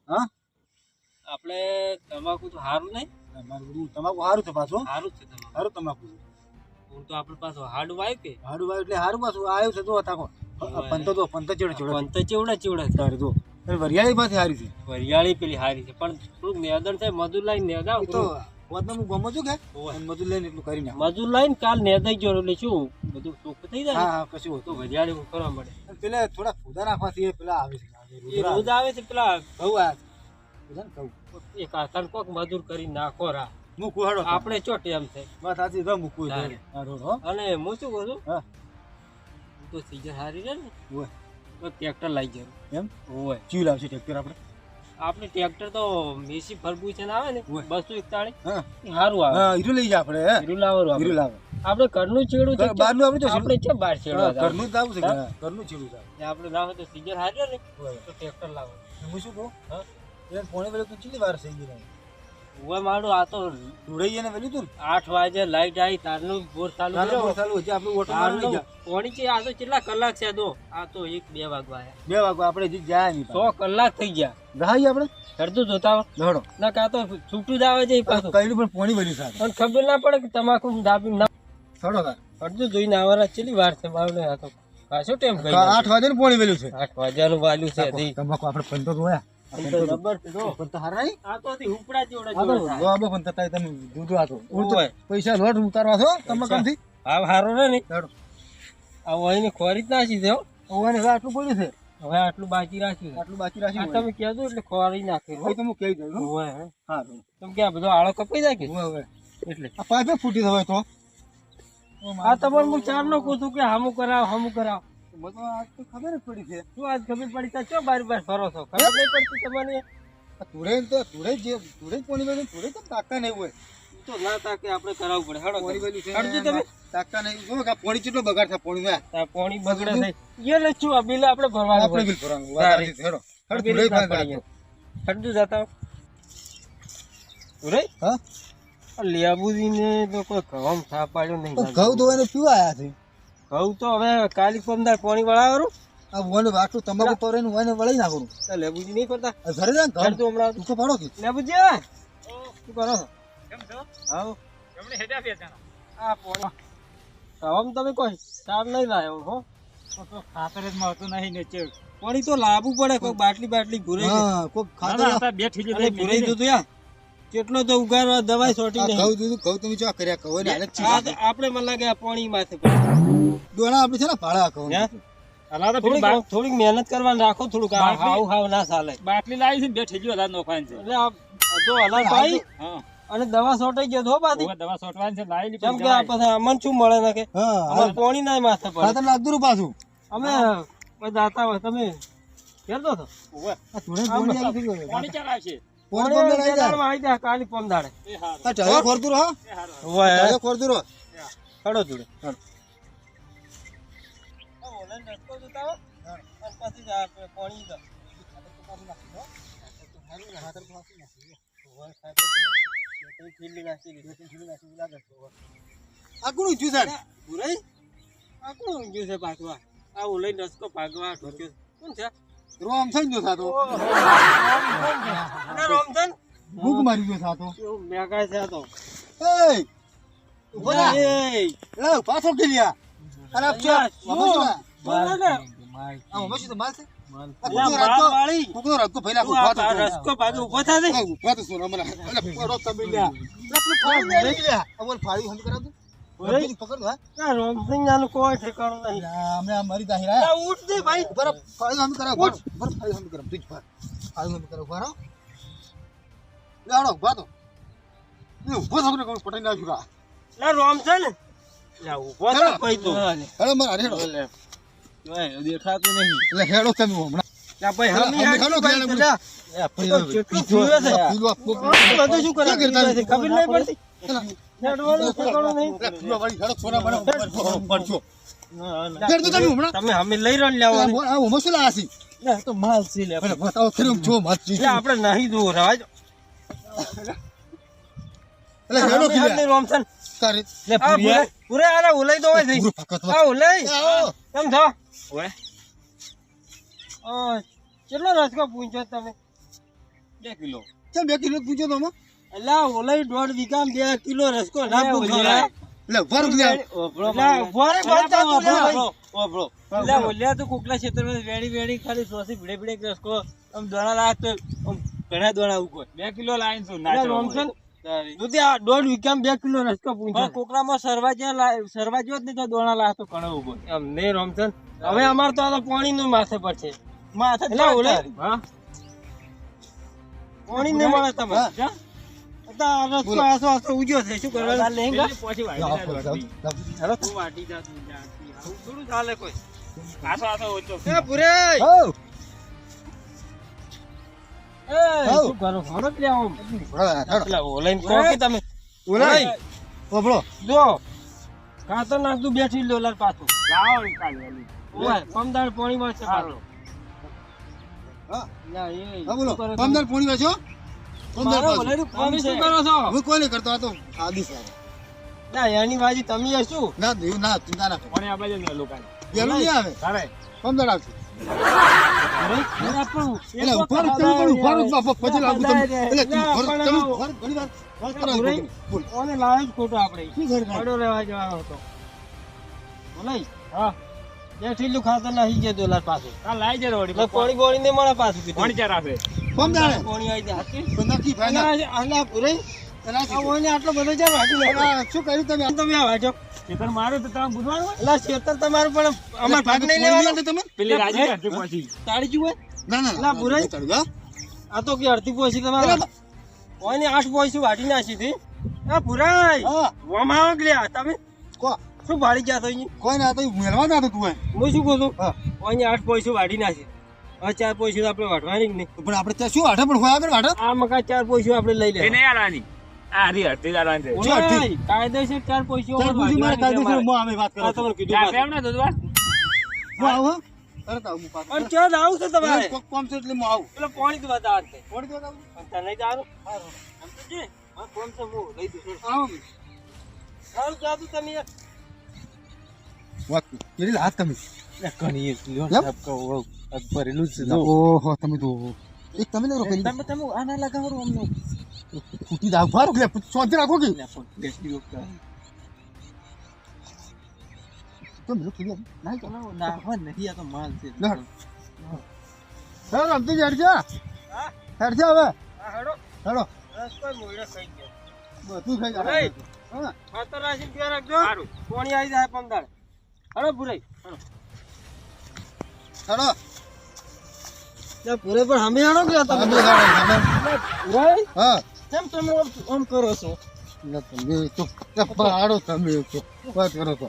હા આપણે તમાકુ તો સારું નહીં. તમાકુ સારું છે પાછું. સારું જ છે તમાકુ. સારું તમાકુ હું તો આપણે પાછું હાડું આવ્યું કે હાડું ભાઈ એટલે સારું પાછું આવ્યું છે. જો તાકો પંત ચેવડે ચેવડા તારે જો વરિયાળી માંથી સારી છે. વરિયાળી પેલી સારી છે પણ થોડુંક નેદણ થાય. મજૂર લાઈને નેદાવ તો વાતમાં હું ગમો છું કે મજૂર લઈને એટલું કરી નાખ. મજૂર લાઈને કાલ નેદાઈ ગયો એટલે શું બધું ચોખ્ખું થઈ જાય. હા કશું તો હોતું વરિયાળી કરવા મળે. પેલા થોડા ફૂદા નાખવાથી પેલા આવે છે. એ રોજ આવે છે પેલા ઘઉં આવ્યા છે. એક આસાન કોક મજૂર કરી નાખો રા. મૂકવું હેડો આપણે ચો ટેમ છે. વાત સાચી તો મૂકવું છે. અને હું શું કહું છું હા તો સીઝન સારી રહે ને હોય તો ટ્રેક્ટર લઈ જાય એમ હોય. ચીવ લાવશે ટ્રેક્ટર આપણે ટ્રેક્ટર તો મેસી ફર્ગુસન આવે ને હોય. 241 હા સારું આવે. હા હીરો લઈ જા આપણે હીરું લાવવાનું હીરો લાવે આપણે ઘરનું ચેડું છે. બહારનું આપણે તો આપણે છે બહાર ચેડવા ઘરનું જ લાવું છે. ઘરનું ચીડું છે. આપણે લાવો તો સીઝન સારી રહે ને તો ટ્રેક્ટર લાવો. હું શું કહું હા એ પોણે વેલે તું ચીલી વાર થઈ ગઈ હવે મારું આ તો ધોડાઈ ને વેલી તું 8 વાગે લાઈટ આવી તારનું બોર ચાલુ કર્યો. ચાલુ હજી આપણે ઓટો મારવા લઈ જા. કોણી છે આ તો કેટલા કલાક છે દો આ તો 1-2 વાગવા આયા. 2 વાગે આપણે હજી જાય નહીં 100 કલાક થઈ ગયા. રાહી આપણે હરદું જોતા દોડો ના કા તો છૂટું જ આવે છે પાછું. કઈનું પણ પોણી વેલી સાથે પણ ખબર ના પડે કે તમાકુ દાબી ના થોડો કા હરદું જોઈને આવવાના કેટલી વાર છે મારું આ તો પાછો ટાઈમ ગઈ 8 વાગે ને પોણી વેલું છે. 8 વાગ્યાનું વાલ્યું છે હજી. તમાકુ આપણે પંતો જોયા જબર છે જો. પણ તો હારા નહીં આ તો હજી ઉપડા જેવડા આ તો જેવડા જો આબો પણ તતાય તમે દૂધ આતો હોય. પૈસા લોટ ઉતારવા છો તમાકુથી હા હારો ને નહીં દોડો આ વહીને ખોરી જ નાખી દે હો. ઓને હવે આટલું પડ્યું છે. હવે આટલું બાકી રાખ્યું છે. આટલું બાકી આ રાખ્યું તમે કહેજો એટલે ખોરી નાખે હોય તો હું કહી દઉં હોય હે. હા તમે કે આ બધો આળો કપાઈ જાય કે હવે એટલે આ પાઇપે ફૂટી હોય તો આ તમારે હું ચાર નો કહું છું કે હામું કરાવ બધો આજ તો ખબર જ પડી છે. શું આજ ખબર પડી તા ચો બાર ફરો છો ખબર નહીં પડતી તમને તુડે પોણી વેલું તુડે તો તાકા નહીં હોય તો ના તા કે આપણે કરાવવું પડે હેડો પોણી વેલું છે હટજો તમે. તાકા નહીં જો કે આ પોણી કેટલો બગાડ થાય પોણી માં આ પાણી બગડે થઈ એ લે છું આ બિલ આપણે ભરવાનું આપણે બિલ ભરવાનું વાત સાચી છે. હેડો હેડ તુડે ભાઈ હટજો જતા ઉરે હા લેબુજી ને તો કોઈ ઘઉં થા પાડ્યો નહીં ઘઉં ધોવાને પીવા આયા છે. ઘઉં તો હવે કાલી પમદાર પાણી વળાવવાનું આ વન આટલું તમાકુ પવરેનું વન વળી નાખું લેબુજી નહીં કરતા આ ઘરે જા ઘર તો હમણાં તું તો પાડો કે લેબુજી શું કરો છો કેમ છો? હા એમણે હેડ્યા બે જણા. આ પાણી ઘઉં તમે કોઈ ચાર નહીં લાવ્યો હો તો ખાતર જ મળતું નહીં ને ચેડ. પાણી તો લાવવું પડે કોઈ બાટલી ભૂરાઈ હા કોક ના, ખાતર ના, બે ઠીલી અને ભૂરાઈ દીધું યાર કેટલો તો ઉગારવા દવાઈ છોટી આ નહીં ઘઉં દીધું ઘઉં તમે ચા કર્યા કહો ને હાલત આ છે તો આપણે મને લાગે આ પાણી માથે દોણા આપણે છે ને ભાડા કહો હે? અલા તો પેલી થોડીક મહેનત કરવાની રાખો થોડુંક હાવ ના ચાલે બાટલી લાવી છે ને બે ઠીલીઓ વધારે નોખવાની છે. એટલે આ જો હલાલ ભાઈ હા અને દવા છોટાઈ ગયો તો બાદી હવે દવા છોટવાની છે લાવી લીધી. કેમ કે આ પછી અમન શું મળે ને કે હા અમારે પાણી ના માથે પડે ખાતર લાગતું રું પાછું અમે જાતા હોય તમે ખેલતો હતો ઓવે. આ તુણે પોણી આવી ગયું પાણી ચલાવશે. પોણી પંદર આવી જાય આવી જાય કાલી પમદાડે એ હારું. આ ટાયો ખોરતું રહો એ હારું. ટાયો ખોરતું રહો ખડો જોડે આ કોનું જ્યુસ છે આ કોણ ઊંઘ્યું છે ભાગવા આ ઓલઈ નસકો ભાગવા ઢોક્યો કોણ છે રોમ થઈ ગયો સાતો અને રોમધન ભૂખ મારી ગયો સાતો એવું મેગાય છે આ તો એ ઉભો રા એ લે પાછો કેલિયા અરે આપ છે બોલે ને આ મમ્મી તો માલ છે લા માર વાળી કુકનો રસ્તો ફેલા તું ઉભા આ તો રસકો ભાગે ઉભો થા દે ઉભા તો સોના મને એટલે પોરો તમે લ્યા એટલે ફાડી લઈ લ્યા અમોલ ફાડી હમ કરા તું ઓય પકડ હા આ રોમધન નાનું કોઈ ઠેકાણું નહીં અમે આ મરી દાહિરા લા ઉઠ દે ભાઈ બર ફાડી હમ કરા બર ફાડી હમ કરા તું ફાડ ફાડી હમ કરા ઉભા રહો લે આડો ઉભા તો એ ઉભો થઈને કોણ પટાઈ નાખ્યું લા રોમધન લા ઉભો થા ભાઈ તું હેડો માર હેડો દેખાતું નહીં એટલે હેડો તમે હમણાં લા ભાઈ હમી હેડો હેડો કેટલું જીવે છે પીલો બધું શું કરે ખબર નહીં પડતી હેડવાનું ઠેકાણું નહીં પીલો વાળી હેડો સોના મને પડજો હેડ તો તમે હમણાં તમે હમી લઈ રહ્યો લેવાનું આ હું મસલા આસી તો માલ છે લે એટલે બતાવો ખરી જો મત જી એટલે આપણે નહીં દૂર રાજ એટલે હેડો નહીં રોમસન કરે લે પૂરે આલા ઉલઈ દો થઈ આ ઉલઈ કેમ છો ઓવે. કેટલો રસકો પૂછ્યો તમે 2 કિલો. કેમ 2 કિલો પૂછ્યો તો અમે? અલા ઓલાય 1.5 વીઘામાં 2 કિલો રસકો ના પૂછો લે. લે ભરું લે અલા ઉભા રે બાંધતા તું લે ભાઈ. અલા ઓલ્યા તો કોકલા ક્ષેત્રમાં વેડી ખાલી સોસી ભીડે રસકો આમ દોણા લાગ તો આમ ઘણા દોણા ઉકો. 2 કિલો લાઈન છું અલા નાચો રોમસન દુધી આ 1.5 વીઘામાં 2 કિલો રસકો પૂછો. કોકલામાં સરવા જો જ નહીં તો દોણા લાગ તો ઘણો ઉકો. એમ નહીં રોમસન. હવે અમાર તો આ તો પાણીનું માથે પર છે. માથે એટલે ઓલે હા પાણી ને મળે તમે. જા રસકો આસો ઉજ્યો છે શું કરવાનું લેંગા. પછી વાટી જા તું વાટી જા તું જા આવું થોડું ચાલે કોઈ. આસો ઓછો એ પૂરે હો એ શું કરો ફરક લે આમ એટલે ઓલાઈન કહો કે તમે ઓલાય ઓબળો જો ખાતર નાખતું બેઠી લો લાલ પાછું લાવો કાલી ઓય પમદાર પાણી માં છે પાછો. હા ના એ હા બોલો શું કરો તમે? પમદાર પોણી વેચો પમદાર મારો પાછું. ઓલાઈનું કામ શું કરો છો? હું કોઈ નહીં કરતો આ તો આદિ સાહેબ ના એની બાજી તમે હશું ના દેવું ના ચિંતા ના કરો પણ આ બાજુ લોકો પેલું નહીં આવે તારે પમદાર આવશે અરે આપણું એટલે ઉપર તમે ઉપર બાપા પછી લાગુ તમે એટલે તમે ઘણી વાર વાત કરાવી બોલ ઓને લાવે જ ખોટો આપણે શું ઘર પડો લેવા જવાનો હતો ઓલાઈ હા બેઠેલું ખાતર નાખી જતો લાલ પાછું કાલ લાઈ જરો એટલે પાણી બોણી ને મળે પાછું કીધું. કોણ ચાર આપે પમદાર પાણી આવી જાય હાથી. નક્કી ભાઈ ના આલા પૂરે આ ઓને આટલો બધો ચાલ વાંચી લે. શું કર્યું તમે તમે આ વાંચો ચેતન મારું તો તમે બુધવાનું એટલે શેતર તમારું પણ અમાર ભાગ નહીં લેવાનો. તમે પેલી રાજી કરતી પછી તાળી જુએ ના ના ના, બુરાઈ. ચડ્યો આ તો કે અડધી પોસી તમારે ઓને 8 પોસી વાટી નાખી હતી. આ પુરાઈ હા વમાં આવ ગયા તમે કો શું ભાડી ગયા તો અહીં? કોઈ ના તો મેળવા ના તો તું હું શું કહું છું હા ઓને 8 પોસી વાટી નાખી. હવે 4 પોસી તો આપણે વાટવાની જ નહીં. પણ આપણે ત્યાં શું વાટે પણ હોય આગળ વાટે આ મકા 4 પોસી આપણે લઈ એ લે. નહીં આલાની આ રી હરતી દાલાન છે કાયદેસર 4 પોસી ચાલ પૂછી મારે કાયદેસર મો આવે વાત કરો આ તમને કીધું જા પાછું. પ્રેમ ના દોદવા હું આવું તરત આવું હું પાછો અને ચાલ આવું છે તમારે કોક કોમ છે એટલે હું આવું પેલો પાણી તો બતાવ છે થોડી દો આવું તને નહીં જાણું એમ તો જે હા કોમ છે હું લઈ દઉં આવું સારું જાદુ તમે વાત કેરી હાથ તમે ઘણી ભરેલું છે ઓહો તમે તો એક તમે નહીં રોકેલી તમે આના લગાવડું અમને ફૂટી દાવ ભાર કે સોંધી રાખો કે તો મને થોડી નહીં તો નાખવા નથી આ તો માલ છે લડ સર રમતી હેડજા હા હેડજા હવે હા હેડો હેડો રસ્તો મોયડા ખાઈ ગયો બધું ખાઈ અરે. જાય હા ખાતર રાશી પીવા રાખજો સારું પાણી આવી જાય પમદાર હેડો ભુરાઈ હેડો પૂરે પણ અમે હેડો ગયા તમે તમે ભુરાઈ હા કેમ તમે આમ કરો છો ના તમે તો પાડો તમે તો વાત કરો તો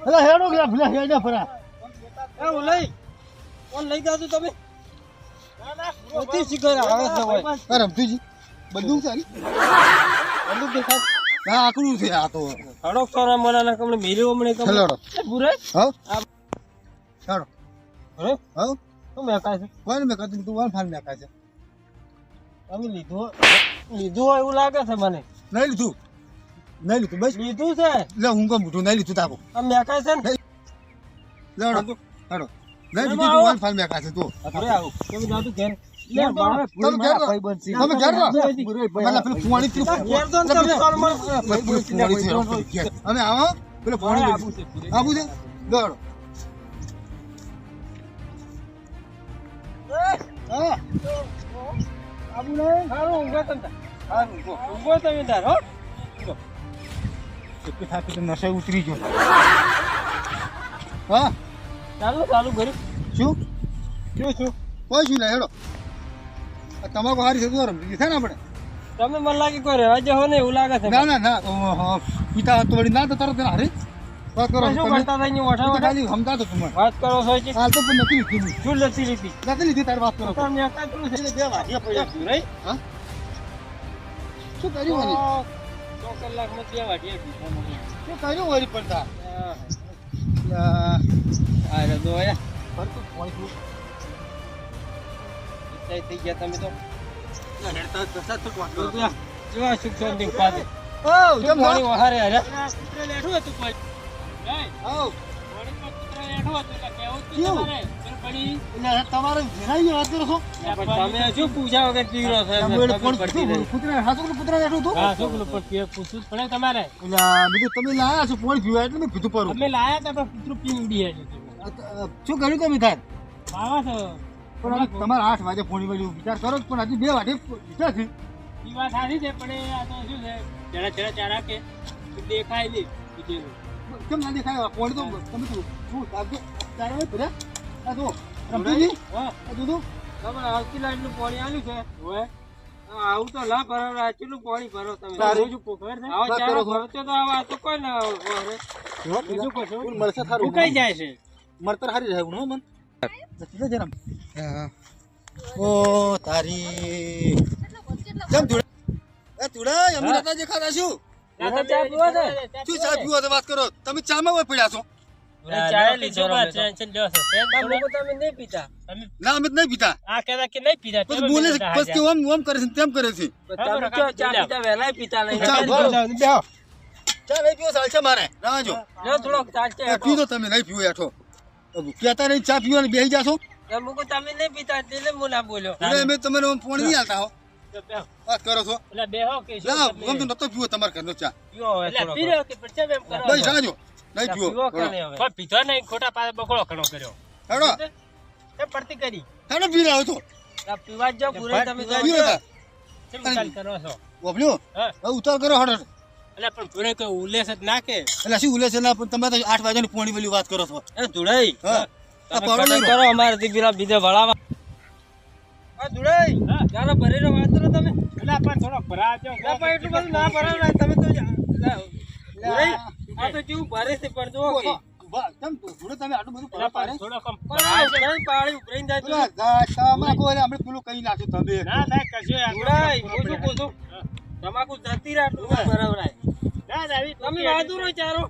અલા હેડો ગયા ભલા હેડા ફરા એ ઓલઈ કોણ લઈ જાતું તમે ઓતી શિખર આવે છે હોય અરે રમતીજી બધું છે બધું દેખાય હા આકડું છે આ તો હડો સોરા મોના કમણે મેલ્યો હમણે કમણે હેડો ભુરાઈ હા આ હેડો હે હા તો મેં કાય છે કોઈને મેં કીધું તું વાન ફાન મેં કાય છે તમે લીધું હોય એવું લાગે છે મને નહીં લીધું બસ લીધું છે લે હું કમ ઉઠું નહીં લીધું તાકો આ મેકાય છે ને લે હેડો હેડો નહીં લીધું તું વાન ફાન મેં કાય છે તું અરે આવું તમે જાતું ઘેર લે બાળા તમે ઘેર રહો. તમે ઘેર રહો. પેલા પેલું ફુવાણી થી ઘેર તો તમે કોલ માં પેલું ફુવાણી થી ઘેર. અમે આવો પેલું ફુવાણી આબુ છે આબુ છે દોડો હા આબુ ને હારું ઊંઘો તમે હારું ઊંઘો તમે તાર હો કે થાકી તો નશે ઉતરી ગયો હા ચાલુ ઘરે શું શું કોઈ શું લે હેડો આ તમાકુ હારી છે તો રમતી છે ને આપણે તમે મને લાગે કોઈ રહેવા જેવો ને એવું લાગે છે ના ના ના ઓહો પિતા તો વળી ના તો તરત ના હારે વાત કરો શું તમે કરતા હતા અહીંયા તો ઓઠા ખાલી સમજાતો તું મને વાત કરો છો કે હાલ તો પણ નથી લીધી શું લતી લીધી નથી લીધી તારી વાત કરો તો. તમે એકા પેલું છે બે વાગ્યા પડ્યા નહીં હા શું કર્યું વળી 2 કલાકમાં 2 વાગ્યા શું કર્યું વળી પડતા અરે દોયા ફરતું પોઈન્ટ થઈ ગયા તમે તો હેડતા તસા તો વાત કરો જેવા સુખ શાંતિ પાડે ઓ કેમ પાણી છો વહારે અરે કૂતરે લેઠું હતું કોઈ આવ પાણીમાં કૂતરા લેઠું હતું એટલે કેવું કેવું? તમારે પેલું પડી એટલે તમારે ઘેરાઈ વાત કરો છો પણ તમે શું પૂછ્યા વગર પીરો છો તમે એટલે ફોન કુતરા હાસુ કુતરા બેઠું હતું હા શું પેલું પણ પૂછવું જ પડે તમારે એટલે બીજું તમે લાયા છો પોણી પીવા એટલે મેં કીધું પરું અમે લાયા તા પણ કૂતરું પીને ઉડી આવ્યું શું કર્યું તમે થાય આવા છો પણ હવે તમારે 8 વાગે પોણી વાળી વિચાર કરો પણ હજી 2 વાગે વિચાર છે ઈ વાત સારી છે પણ એ આ તો શું છે જરા જરા ચારા કે દેખાય નહીં બીજેનું કેમ ના દેખાય પોણી તો તમે શું કાગજો ચાર વાગે પડ્યા આ જો રમતુજી હા આ દૂધું તમે આવતી લાઈનનું પાણી આલ્યું છે ઓય આવું તો ના ભરો કેટલું પાણી ભરો તમે સારું. રોજ પોખર છે આવો વાત ચારો કરો છો. ભરતો તો આવા તો કોઈ ના ભરે. બીજું કશું ફૂલ મળશે થારું સુકાઈ જાય છે મળતર હારી જાય હું મન જતી જરા હા ઓ તારી કેમ તુડા એ તુડા અમે નતા જે ખાતા શું તમે ચા પીવો છો? શું ચા પીવો તો વાત કરો તમે ચામાં હોય પડ્યા છો ચા લીધો શું રમે વાત તો. છે ટેન્શન લ્યો છો તમે લોકો તમે નહીં પીતા ના અમે તો નહીં પીતા આ કહેતા કે નહીં પીતા પછી બોલે છે પછી કે ઓમ કરે છે તેમ કરે છે તમે ચા પીતા વહેલા પીતા નહીં ચા ભર ચા નહીં પીવો ચાલશે મારે રાજો લ્યો થોડોક ચાલશે પીવો તમે નહીં પીવો હેઠો કહેતા નહીં ચા પીવાની બેસી જાશો એમ લોકો તમે નહીં પીતા એટલે હું ના બોલ્યો એટલે અમે તમને ઓમ પોણી નહીં આલતા હો વાત કરો છો એટલે બેહો કે શું ના તમે? ઓમ તો નતો પીવો તમારા ઘરનો ચા પીવો હવે એટલે થોડોક. પી રહ્યો કે પછી એમ કરો નહીં રાજો નહીં પીવો પીવો કે નહીં હવે? કોઈ પીધો નહીં ખોટા પાસે બકડો ઘણો કર્યો હેડો એ પડતી કરી હેડો પી રહ્યો છો આ પીવા જ જાઓ પૂરે તમે પીવો જાઓ. તા કેમ ચાલ કરો છો ઓબલ્યો હા હવે ઉતાર કરો હેડો એટલે પણ પૂરે કોઈ ઉલ્લેસ જ ના કે એટલે શું ઉલે છે ના પણ તમે તો 8 વાગ્યાની પોણી વાળી વાત કરો છો એ ધુડાઈ હા આ તમે પાવડો કટક લઈ કરો અમારે થી પેલા બીજા વળાવા આ ધુડાઈ હા. ચાલો ભરેલો વાંચો તમે એટલે પણ થોડો ભરાજો ના પણ એટલું બધું ના ભરાવરાય તમે તો ધુડાઈ આ તો કેવું ભરે છે પણ જુઓ કે ઉભા કેમ થોડું તમે આટલું બધું એટલે પાડે પણ થોડો કમ પણ પાણી ઉભરાઈને જાય પેલા તમાકુ એટલે આપણે પેલું કઈ નાખ્યું તમે ના થાય કશું યાર. ધુડાઈ કોશું કોશું તમાકુ જતી રહે આટલું બધું ભરાવરાય ના દાવી તમે વાંધો રહો ચારો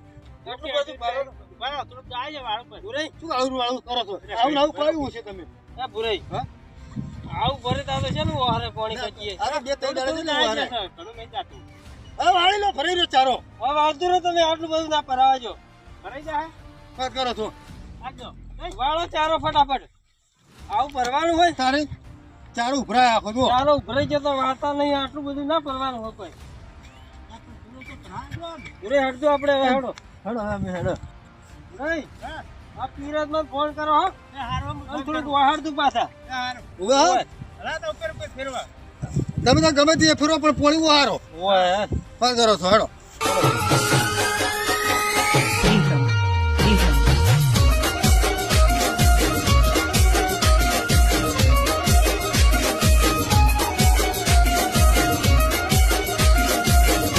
આટલું બધું ભરો બરાબર થોડું જાય વાળું પર ભુરાઈ શું આવું આવું કરો છો આવું આવું કયું છે તમે આ ભુરાઈ હા આવું ભરે તો છે ને ઓહારે પાણી કચીએ અરે બે ત્રણ દાડા થોડું છે જાય ને છે, ઘણું નહીં જાતું. હવે વાળી લો ફરી રહ્યો ચારો હવે વાંધો રહો તમે આટલું બધું ના ભરાવાજો ભરાઈ જાય વાત કરો છો આપજો. વાળો ચારો ફટાફટ આવું ભરવાનું હોય તારે ચારો ઉભરાય આખો જો ચારો ઉભરાઈ જતો વાળતા નહીં આટલું બધું ના ભરવાનું હોય કોઈ પૂરે હટજો આપણે હવે હેડો હેડો અમે હેડો નહીં આ પીરજમાં ફોન કરો હો એ હારવા અને થોડુંક વહાડતું પાછા એ હાર. ઉભા હો. હલા તો ઉપર ઉપર ફેરવા તમે તો ગમે તે ફેરવો પણ પોણી હારો ઓય વાત કરો છો હેડો